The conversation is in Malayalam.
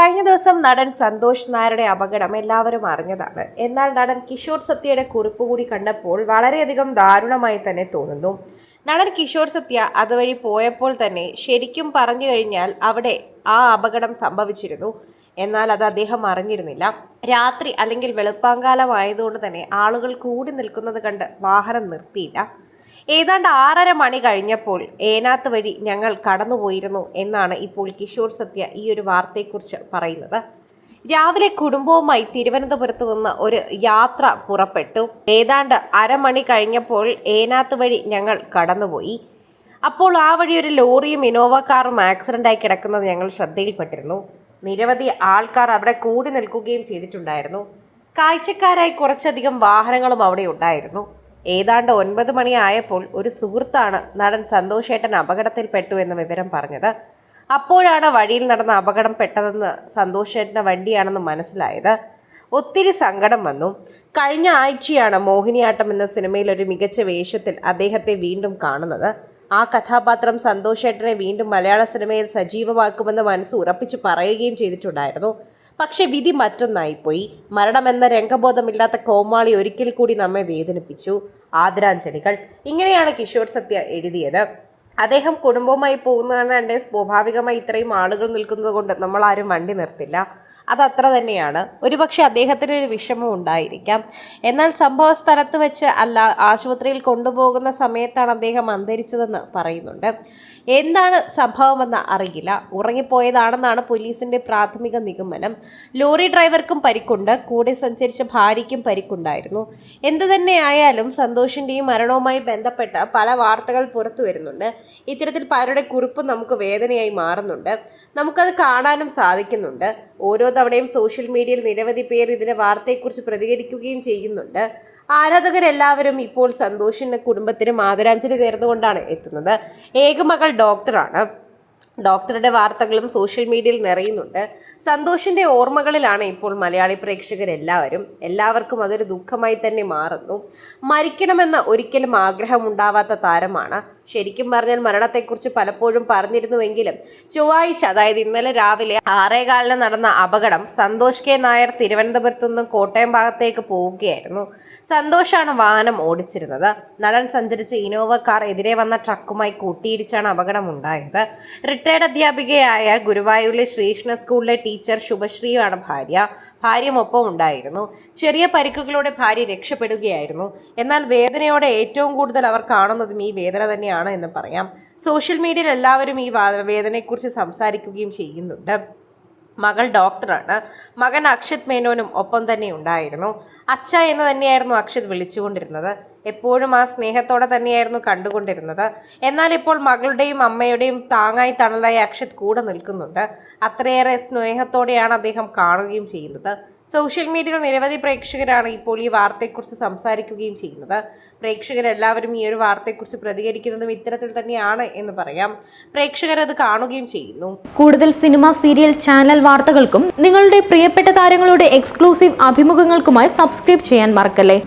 കഴിഞ്ഞ ദിവസം നടൻ സന്തോഷ് നായരുടെ അപകടം എല്ലാവരും അറിഞ്ഞതാണ്. എന്നാൽ നടൻ കിഷോർ സത്യയുടെ കുറിപ്പ് കൂടി കണ്ടപ്പോൾ വളരെയധികം ദാരുണമായി തന്നെ തോന്നുന്നു. നടൻ കിഷോർ സത്യ അതുവഴി പോയപ്പോൾ തന്നെ ശരിക്കും പറഞ്ഞു കഴിഞ്ഞാൽ അവിടെ ആ അപകടം സംഭവിച്ചിരുന്നു. എന്നാൽ അത് അദ്ദേഹം അറിഞ്ഞിരുന്നില്ല. രാത്രി അല്ലെങ്കിൽ വെളുപ്പാങ്കാലമായതുകൊണ്ട് തന്നെ ആളുകൾ കൂടി നിൽക്കുന്നത് കണ്ട് വാഹനം നിർത്തിയില്ല. ഏതാണ്ട് 6:30 മണി കഴിഞ്ഞപ്പോൾ ഏനാത്ത് വഴി ഞങ്ങൾ കടന്നുപോയിരുന്നു എന്നാണ് ഇപ്പോൾ കിഷോർ സത്യ ഈ ഒരു വാർത്തയെക്കുറിച്ച് പറയുന്നത്. രാവിലെ കുടുംബവുമായി തിരുവനന്തപുരത്ത് നിന്ന് ഒരു യാത്ര പുറപ്പെട്ടു. ഏതാണ്ട് 1/2 മണി കഴിഞ്ഞപ്പോൾ ഏനാത്ത് വഴി ഞങ്ങൾ കടന്നുപോയി. അപ്പോൾ ആ വഴി ഒരു ലോറിയും ഇനോവ കാറും ആക്സിഡൻ്റായി കിടക്കുന്നത് ഞങ്ങൾ ശ്രദ്ധയിൽപ്പെട്ടിരുന്നു. നിരവധി ആൾക്കാർ അവിടെ കൂടി നിൽക്കുകയും ചെയ്തിട്ടുണ്ടായിരുന്നു. കാഴ്ചക്കാരായി കുറച്ചധികം വാഹനങ്ങളും അവിടെ ഉണ്ടായിരുന്നു. ഏതാണ്ട് 9 മണിയായപ്പോൾ ഒരു സുഹൃത്താണ് നടൻ സന്തോഷേട്ടൻ അപകടത്തിൽപ്പെട്ടു എന്ന വിവരം പറഞ്ഞത്. അപ്പോഴാണ് വഴിയിൽ നടന്ന അപകടം പെട്ടതെന്ന് സന്തോഷേട്ടൻ്റെ വണ്ടിയാണെന്ന് മനസ്സിലായത്. ഒത്തിരി സങ്കടം വന്നു. കഴിഞ്ഞ ആഴ്ചയാണ് മോഹിനിയാട്ടം എന്ന സിനിമയിൽ ഒരു മികച്ച വേഷത്തിൽ അദ്ദേഹത്തെ വീണ്ടും കാണുന്നത്. ആ കഥാപാത്രം സന്തോഷേട്ടനെ വീണ്ടും മലയാള സിനിമയിൽ സജീവമാക്കുമെന്ന് മനസ്സ് ഉറപ്പിച്ചു പറയുകയും ചെയ്തിട്ടുണ്ടായിരുന്നു. പക്ഷെ വിധി മറ്റൊന്നായിപ്പോയി. മരണമെന്ന രംഗബോധമില്ലാത്ത കോമാളി ഒരിക്കൽ കൂടി നമ്മെ വേദനിപ്പിച്ചു. ആദരാഞ്ജലികൾ. ഇങ്ങനെയാണ് കിഷോർ സത്യ എഴുതിയത്. അദ്ദേഹം കുടുംബവുമായി പോകുന്നതാണ്. സ്വാഭാവികമായി ഇത്രയും ആളുകൾ നിൽക്കുന്നത് കൊണ്ട് നമ്മൾ ആരും വണ്ടി നിർത്തില്ല. അതത്ര തന്നെയാണ്. ഒരുപക്ഷെ അദ്ദേഹത്തിന് ഒരു വിഷമം ഉണ്ടായിരിക്കാം. എന്നാൽ സംഭവ സ്ഥലത്ത് വെച്ച് അല്ല, ആശുപത്രിയിൽ കൊണ്ടുപോകുന്ന സമയത്താണ് അദ്ദേഹം അന്തരിച്ചതെന്ന് പറയുന്നുണ്ട്. എന്താണ് സംഭവമെന്ന് അറിയില്ല. ഉറങ്ങിപ്പോയതാണെന്നാണ് പോലീസിന്റെ പ്രാഥമിക നിഗമനം. ലോറി ഡ്രൈവർക്കും പരിക്കുണ്ട്. കൂടെ സഞ്ചരിച്ച ഭാര്യയ്ക്കും പരിക്കുണ്ടായിരുന്നു. എന്തു തന്നെയായാലും സന്തോഷിന്റെയും മരണവുമായി ബന്ധപ്പെട്ട പല വാർത്തകൾ പുറത്തു വരുന്നുണ്ട്. ഇത്തരത്തിൽ പലരുടെ കുറിപ്പ് നമുക്ക് വേദനയായി മാറുന്നുണ്ട്. നമുക്കത് കാണാനും സാധിക്കുന്നുണ്ട്. ഓരോ തവണയും സോഷ്യൽ മീഡിയയിൽ നിരവധി പേർ ഇതിന്റെ വാർത്തയെക്കുറിച്ച് പ്രതികരിക്കുകയും ചെയ്യുന്നുണ്ട്. ആരാധകരെല്ലാവരും ഇപ്പോൾ സന്തോഷിന്റെ കുടുംബത്തിനും ആദരാഞ്ജലി നേർന്നുകൊണ്ടാണ് എത്തുന്നത്. ഏകമകൾ ഡോക്ടറാണ്. ഡോക്ടറുടെ വാർത്തകളും സോഷ്യൽ മീഡിയയിൽ നിറയുന്നുണ്ട്. സന്തോഷിന്റെ ഓർമ്മകളിലാണ് ഇപ്പോൾ മലയാളി പ്രേക്ഷകരെല്ലാവരും. എല്ലാവർക്കും അതൊരു ദുഃഖമായി തന്നെ മാറുന്നു. മരിക്കണമെന്ന് ഒരിക്കലും ആഗ്രഹമുണ്ടാവാത്ത താരമാണ്. ശരിക്കും പറഞ്ഞാൽ മരണത്തെക്കുറിച്ച് പലപ്പോഴും പറഞ്ഞിരുന്നുവെങ്കിലും ചൊവ്വാഴ്ച, അതായത് ഇന്നലെ രാവിലെ 6:15 നടന്ന അപകടം സന്തോഷ് കെ നായർ തിരുവനന്തപുരത്തു നിന്നും കോട്ടയം ഭാഗത്തേക്ക് പോവുകയായിരുന്നു. സന്തോഷാണ് വാഹനം ഓടിച്ചിരുന്നത്. നടൻ സഞ്ചരിച്ച ഇനോവ കാർ എതിരെ വന്ന ട്രക്കുമായി കൂട്ടിയിടിച്ചാണ് അപകടം ഉണ്ടായത്. റിട്ടയർഡ് അധ്യാപികയായ ഗുരുവായൂരിലെ ശ്രീകൃഷ്ണ സ്കൂളിലെ ടീച്ചർ ശുഭശ്രീയാണ് ഭാര്യ. ഭാര്യയും ഒപ്പം ഉണ്ടായിരുന്നു. ചെറിയ പരിക്കുകളോടെ ഭാര്യ രക്ഷപ്പെടുകയായിരുന്നു. എന്നാൽ വേദനയോടെ ഏറ്റവും കൂടുതൽ അവർ കാണുന്നതും ഈ വേദന തന്നെയാണ് എന്ന് പറയാം. സോഷ്യൽ മീഡിയയിൽ എല്ലാവരും ഈ വേദനയെക്കുറിച്ച് സംസാരിക്കുകയും ചെയ്യുന്നുണ്ട്. മകൾ ഡോക്ടറാണ്. മകൻ അക്ഷിത് മേനോനും ഒപ്പം തന്നെ ഉണ്ടായിരുന്നു. അച്ഛ എന്ന് തന്നെയായിരുന്നു അക്ഷിത് വിളിച്ചുകൊണ്ടിരുന്നത്. എപ്പോഴും ആ സ്നേഹത്തോടെ തന്നെയായിരുന്നു കണ്ടുകൊണ്ടിരുന്നത്. എന്നാൽ ഇപ്പോൾ മകളുടെയും അമ്മയുടെയും താങ്ങായി തണലായി അക്ഷിത് കൂടെ നിൽക്കുന്നുണ്ട്. അത്രയേറെ സ്നേഹത്തോടെയാണ് അദ്ദേഹം കാണുകയും ചെയ്യുന്നത്. സോഷ്യൽ മീഡിയയിൽ നിരവധി പ്രേക്ഷകരാണ് ഇപ്പോൾ ഈ വാർത്തയെക്കുറിച്ച് സംസാരിക്കുകയും ചെയ്യുന്നത്. പ്രേക്ഷകരെല്ലാവരും ഈ ഒരു വാർത്തയെക്കുറിച്ച് പ്രതികരിക്കുന്നതും ഇത്തരത്തിൽ തന്നെയാണ് എന്ന് പറയാം. പ്രേക്ഷകരത് കാണുകയും ചെയ്യുന്നു. കൂടുതൽ സിനിമ, സീരിയൽ, ചാനൽ വാർത്തകൾക്കും നിങ്ങളുടെ പ്രിയപ്പെട്ട താരങ്ങളുടെ എക്സ്ക്ലൂസീവ് അഭിമുഖങ്ങൾക്കുമായി സബ്സ്ക്രൈബ് ചെയ്യാൻ മറക്കല്ലേ.